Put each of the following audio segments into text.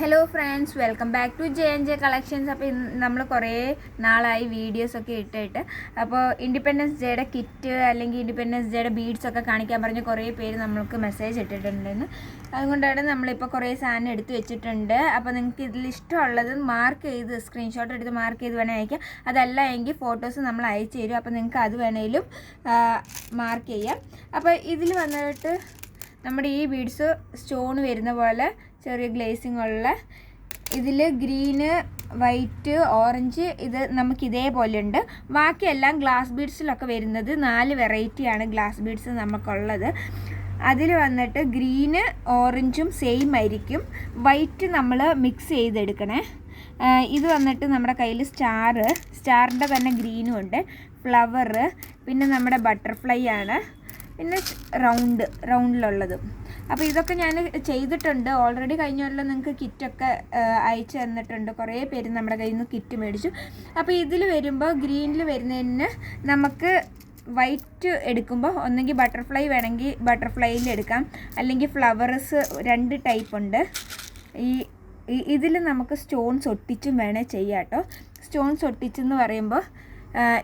Hello friends, welcome back to J collections. അപ്പോൾ നമ്മൾ കുറേ നാളായി വീഡിയോസൊക്കെ ഇട്ടിട്ട് അപ്പോൾ ഇൻഡിപെൻഡൻസ് ഡേയുടെ കിറ്റ് അല്ലെങ്കിൽ ഇൻഡിപെൻഡൻസ് ഡേയുടെ ബീഡ്സൊക്കെ കാണിക്കാൻ പറഞ്ഞ് കുറേ പേര് നമ്മൾക്ക് മെസ്സേജ് ഇട്ടിട്ടുണ്ടെന്ന്. അതുകൊണ്ടാണ് നമ്മളിപ്പോൾ കുറേ സാധനം എടുത്ത് വെച്ചിട്ടുണ്ട്. അപ്പോൾ നിങ്ങൾക്ക് ഇതിൽ ഇഷ്ടമുള്ളത് മാർക്ക് ചെയ്ത് സ്ക്രീൻഷോട്ട് എടുത്ത് മാർക്ക് ചെയ്ത് വേണേൽ അയക്കാം. അതല്ല എങ്കിൽ ഫോട്ടോസ് നമ്മൾ അയച്ചു തരും. അപ്പോൾ നിങ്ങൾക്ക് അത് വേണേലും മാർക്ക് ചെയ്യാം. അപ്പോൾ ഇതിൽ വന്നിട്ട് നമ്മുടെ ഈ ബീഡ്സ് സ്റ്റോൺ വരുന്ന പോലെ ചെറിയ ഗ്ലേസിംഗ് ഉള്ള ഇതിൽ ഗ്രീന്, വൈറ്റ്, ഓറഞ്ച് ഇത് നമുക്ക് ഇതേപോലെ ഉണ്ട്. ബാക്കിയെല്ലാം ഗ്ലാസ് ബീഡ്സിലൊക്കെ വരുന്നത് 4 വെറൈറ്റിയാണ് ഗ്ലാസ് ബീഡ്സ് നമുക്കുള്ളത്. അതിൽ വന്നിട്ട് ഗ്രീന് ഓറഞ്ചും സെയിം ആയിരിക്കും. നമ്മൾ മിക്സ് ചെയ്തെടുക്കണേ. ഇത് വന്നിട്ട് നമ്മുടെ കയ്യിൽ സ്റ്റാറിൻ്റെ തന്നെ ഗ്രീനും ഉണ്ട്, ഫ്ലവർ, പിന്നെ നമ്മുടെ ബട്ടർഫ്ലൈ ആണ്, പിന്നെ റൗണ്ടിലുള്ളത്. അപ്പോൾ ഇതൊക്കെ ഞാൻ ചെയ്തിട്ടുണ്ട് ഓൾറെഡി. കഴിഞ്ഞ കൊല്ലം നിങ്ങൾക്ക് കിറ്റൊക്കെ അയച്ചു തന്നിട്ടുണ്ട്. കുറേ പേര് നമ്മുടെ കയ്യിൽ നിന്ന് കിറ്റ് മേടിച്ചു. അപ്പോൾ ഇതിൽ വരുമ്പോൾ ഗ്രീനിൽ വരുന്നതിന് നമുക്ക് വൈറ്റ് എടുക്കുമ്പോൾ ഒന്നെങ്കിൽ ബട്ടർഫ്ലൈ വേണമെങ്കിൽ ബട്ടർഫ്ലൈയിൽ എടുക്കാം, അല്ലെങ്കിൽ ഫ്ലവേഴ്സ് 2 ടൈപ്പ് ഉണ്ട്. ഇതിൽ നമുക്ക് സ്റ്റോൺസ് ഒട്ടിച്ചും വേണേൽ ചെയ്യാം കേട്ടോ. സ്റ്റോൺസ് ഒട്ടിച്ചെന്ന് പറയുമ്പോൾ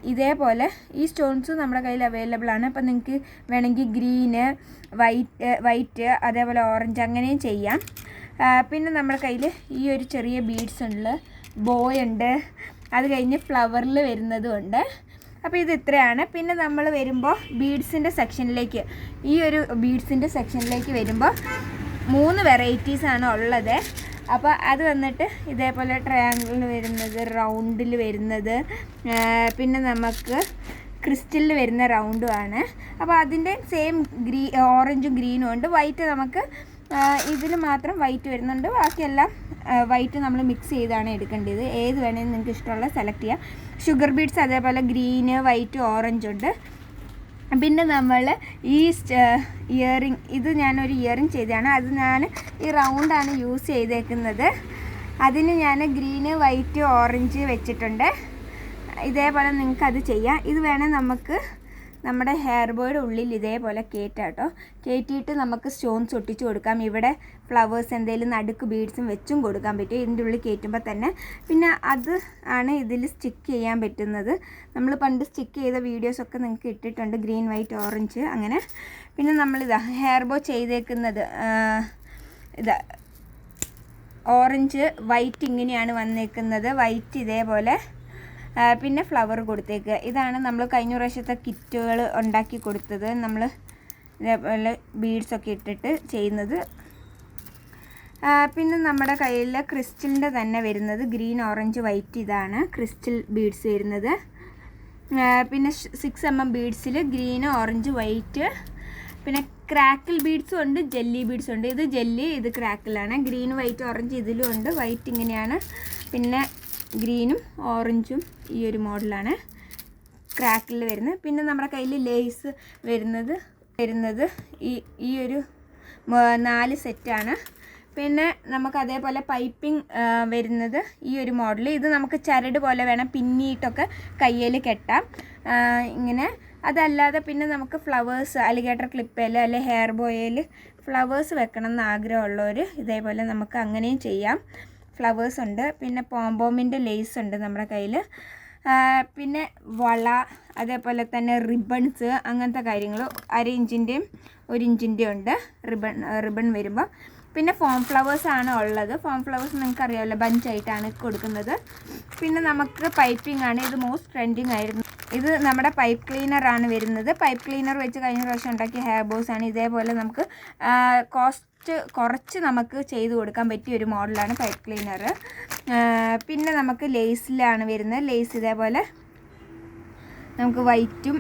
ഇതേപോലെ ഈ സ്റ്റോൺസ് നമ്മുടെ കയ്യിൽ അവൈലബിൾ ആണ്. അപ്പോൾ നിങ്ങൾക്ക് വേണമെങ്കിൽ ഗ്രീന്, വൈറ്റ് അതേപോലെ ഓറഞ്ച് അങ്ങനെയും ചെയ്യാം. പിന്നെ നമ്മുടെ കയ്യിൽ ഈ ഒരു ചെറിയ ബീഡ്സ് ഉണ്ട്, ബോയ് ഉണ്ട്, അത് കഴിഞ്ഞ് ഫ്ലവറിൽ വരുന്നതും ഉണ്ട്. അപ്പോൾ ഇത് ഇത്രയാണ്. പിന്നെ നമ്മൾ വരുമ്പോൾ ബീഡ്സിൻ്റെ സെക്ഷനിലേക്ക് വരുമ്പോൾ 3 വെറൈറ്റീസാണ് ഉള്ളത്. അപ്പോൾ അത് വന്നിട്ട് ഇതേപോലെ ട്രയാങ്കിളിൽ വരുന്നത്, റൗണ്ടിൽ വരുന്നത്, പിന്നെ നമുക്ക് ക്രിസ്റ്റലിൽ വരുന്ന റൗണ്ടുമാണ്. അപ്പോൾ അതിൻ്റെ സെയിം ഓറഞ്ചും ഗ്രീനും ഉണ്ട്. വൈറ്റ് നമുക്ക് ഇതിൽ മാത്രം വൈറ്റ് വരുന്നുണ്ട്. ബാക്കിയെല്ലാം വൈറ്റ് നമ്മൾ മിക്സ് ചെയ്താണ് എടുക്കേണ്ടത്. ഏത് വേണമെങ്കിലും നിങ്ങൾക്ക് ഇഷ്ടമുള്ള സെലക്ട് ചെയ്യാം. ഷുഗർ ബീഡ്സ് അതേപോലെ ഗ്രീന്, വൈറ്റ്, ഓറഞ്ച് ഉണ്ട്. പിന്നെ നമ്മൾ ഈ ഇയറിങ്, ഇത് ഞാനൊരു ഇയറിങ് ചെയ്തതാണ്. അത് ഞാൻ ഈ റൗണ്ടാണ് യൂസ് ചെയ്തേക്കുന്നത്. അതിന് ഞാൻ ഗ്രീന്, വൈറ്റ്, ഓറഞ്ച് വെച്ചിട്ടുണ്ട്. ഇതേപോലെ നിങ്ങൾക്കത് ചെയ്യാം. ഇത് വേണേൽ നമുക്ക് നമ്മുടെ ഹെയർ ബോയുടെ ഉള്ളിൽ ഇതേപോലെ കയറ്റിയിട്ട് നമുക്ക് സ്റ്റോൺസ് ഒട്ടിച്ച് കൊടുക്കാം. ഇവിടെ ഫ്ലവേഴ്സ് എന്തെങ്കിലും നടുക്ക് ബീഡ്സും വെച്ചും കൊടുക്കാൻ പറ്റും ഇതിൻ്റെ ഉള്ളിൽ കയറ്റുമ്പോൾ തന്നെ. പിന്നെ അത് ആണ് ഇതിൽ സ്റ്റിക്ക് ചെയ്യാൻ പറ്റുന്നത്. നമ്മൾ പണ്ട് സ്റ്റിക്ക് ചെയ്ത വീഡിയോസൊക്കെ നിങ്ങൾക്ക് ഇട്ടിട്ടുണ്ട്, ഗ്രീൻ, വൈറ്റ്, ഓറഞ്ച് അങ്ങനെ. പിന്നെ നമ്മളിതാ ഹെയർ ബോ ചെയ്തേക്കുന്നത് ഇതാ ഓറഞ്ച്, വൈറ്റ് ഇങ്ങനെയാണ് വന്നേക്കുന്നത്. വൈറ്റ് ഇതേപോലെ, പിന്നെ ഫ്ലവർ കൊടുത്തേക്കുക. ഇതാണ് നമ്മൾ കഴിഞ്ഞ പ്രാവശ്യത്തെ കിറ്റുകൾ ഉണ്ടാക്കി കൊടുത്തത്. നമ്മൾ ഇതേപോലെ ബീഡ്സൊക്കെ ഇട്ടിട്ട് ചെയ്യുന്നത്. പിന്നെ നമ്മുടെ കയ്യിൽ ക്രിസ്റ്റലിൻ്റെ തന്നെ വരുന്നത് ഗ്രീൻ, ഓറഞ്ച്, വൈറ്റ്, ഇതാണ് ക്രിസ്റ്റൽ ബീഡ്സ് വരുന്നത്. പിന്നെ 6 mm ബീഡ്സിൽ ഗ്രീന്, ഓറഞ്ച്, വൈറ്റ്, പിന്നെ ക്രാക്കിൾ ബീഡ്സും ഉണ്ട്, ജെല്ലി ബീഡ്സും ഉണ്ട്. ഇത് ജെല്ലി, ഇത് ക്രാക്കിളാണ്. ഗ്രീൻ, വൈറ്റ്, ഓറഞ്ച് ഇതിലും ഉണ്ട്. വൈറ്റ് ഇങ്ങനെയാണ്, പിന്നെ ഗ്രീനും ഓറഞ്ചും ഈ ഒരു മോഡലാണ് ക്രാക്കിൽ വരുന്നത്. പിന്നെ നമ്മുടെ കയ്യിൽ ലേസ് വരുന്നത് ഈ ഒരു 4 സെറ്റാണ്. പിന്നെ നമുക്ക് അതേപോലെ പൈപ്പിംഗ് വരുന്നത് ഈ ഒരു മോഡൽ. ഇത് നമുക്ക് ചരട് പോലെ വേണം പിന്നിയിട്ടൊക്കെ കയ്യിൽ കെട്ടാം ഇങ്ങനെ. അതല്ലാതെ പിന്നെ നമുക്ക് ഫ്ലവേഴ്സ്, അലിഗേറ്റർ ക്ലിപ്പേൽ അല്ലെ ഹെയർ ബോയിൽ ഫ്ലവേഴ്സ് വെക്കണം എന്ന് ആഗ്രഹമുള്ളവർ ഇതേപോലെ നമുക്ക് അങ്ങനെയും ചെയ്യാം. ഫ്ലവേഴ്സ് ഉണ്ട്. പിന്നെ പോംപോമിൻ്റെ ലേസ് ഉണ്ട് നമ്മുടെ കയ്യിൽ. പിന്നെ വള, അതേപോലെ തന്നെ റിബൺസ്, അങ്ങനത്തെ കാര്യങ്ങൾ 1/2 ഇഞ്ചിൻ്റെയും 1 ഇഞ്ചിൻ്റെയും ഉണ്ട് റിബൺ വരുമ്പോൾ. പിന്നെ ഫോം ഫ്ലവേഴ്സ് ആണ് ഉള്ളത്. ഫോം ഫ്ലവേഴ്സ് നിങ്ങൾക്ക് അറിയാമല്ലോ, ബഞ്ചായിട്ടാണ് കൊടുക്കുന്നത്. പിന്നെ നമുക്ക് പൈപ്പിംഗ് ആണ്. ഇത് മോസ്റ്റ് ട്രെൻഡിങ് ആയിരുന്നു. ഇത് നമ്മുടെ പൈപ്പ് ക്ലീനറാണ് വരുന്നത്. പൈപ്പ് ക്ലീനർ വെച്ച് കഴിഞ്ഞ പ്രാവശ്യം ഉണ്ടാക്കിയ ഹെയർ ബോസ് ആണ്. ഇതേപോലെ നമുക്ക് കോസ്റ്റ് കുറച്ച് നമുക്ക് ചെയ്ത് കൊടുക്കാൻ പറ്റിയ ഒരു മോഡലാണ് പൈപ്പ് ക്ലീനർ. പിന്നെ നമുക്ക് ലേസിലാണ് വരുന്നത്. ലേസ് ഇതേപോലെ നമുക്ക് വൈറ്റും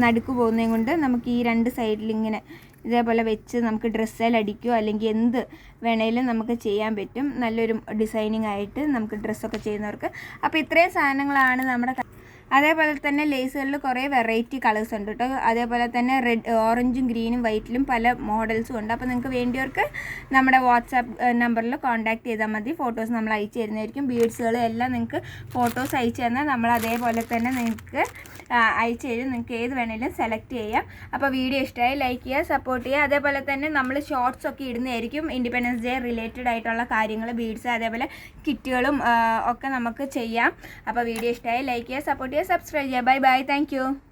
നടുക്ക് പോകുന്നതും കൊണ്ട് നമുക്ക് ഈ 2 സൈഡിൽ ഇങ്ങനെ ഇതേപോലെ വെച്ച് നമുക്ക് ഡ്രസ്സിൽ അടിക്കുകയോ അല്ലെങ്കിൽ എന്ത് വേണേലും നമുക്ക് ചെയ്യാൻ പറ്റും. നല്ലൊരു ഡിസൈനിങ് ആയിട്ട് നമുക്ക് ഡ്രസ്സൊക്കെ ചെയ്യുന്നവർക്ക്. അപ്പോൾ ഇത്രയും സാധനങ്ങളാണ് നമ്മുടെ അതേപോലെ തന്നെ ലേസുകളിൽ കുറേ വെറൈറ്റി കളേഴ്സ് ഉണ്ട് കേട്ടോ. അതേപോലെ തന്നെ റെഡ്, ഓറഞ്ചും ഗ്രീനും വൈറ്റിലും പല മോഡൽസും ഉണ്ട്. അപ്പോൾ നിങ്ങൾക്ക് വേണ്ടിയവർക്ക് നമ്മുടെ വാട്സാപ്പ് നമ്പറിൽ കോൺടാക്ട് ചെയ്താൽ മതി. ഫോട്ടോസ് നമ്മൾ അയച്ചു തരുന്നതായിരിക്കും. ബീഡ്സുകൾ എല്ലാം നിങ്ങൾക്ക് ഫോട്ടോസ് അയച്ചു തന്നാൽ നമ്മൾ അതേപോലെ തന്നെ നിങ്ങൾക്ക് അയച്ചു തരും. നിങ്ങൾക്ക് ഏത് വേണമെങ്കിലും സെലക്ട് ചെയ്യാം. അപ്പോൾ വീഡിയോ ഇഷ്ടമായി ലൈക്ക് ചെയ്യുക, സപ്പോർട്ട് ചെയ്യുക. അതേപോലെ തന്നെ നമ്മൾ ഷോർട്സ് ഒക്കെ ഇടുന്നതായിരിക്കും. ഇൻഡിപെൻഡൻസ് ഡേ റിലേറ്റഡ് ആയിട്ടുള്ള കാര്യങ്ങൾ, ബീഡ്സ്, അതേപോലെ കിറ്റുകളും ഒക്കെ നമുക്ക് ചെയ്യാം. അപ്പോൾ വീഡിയോ ഇഷ്ടമായി ലൈക്ക് ചെയ്യുക, സപ്പോർട്ട് ചെയ്യുക, സബ്സ്ക്രൈബ് ചെയ്യുക. Bye bye, thank you.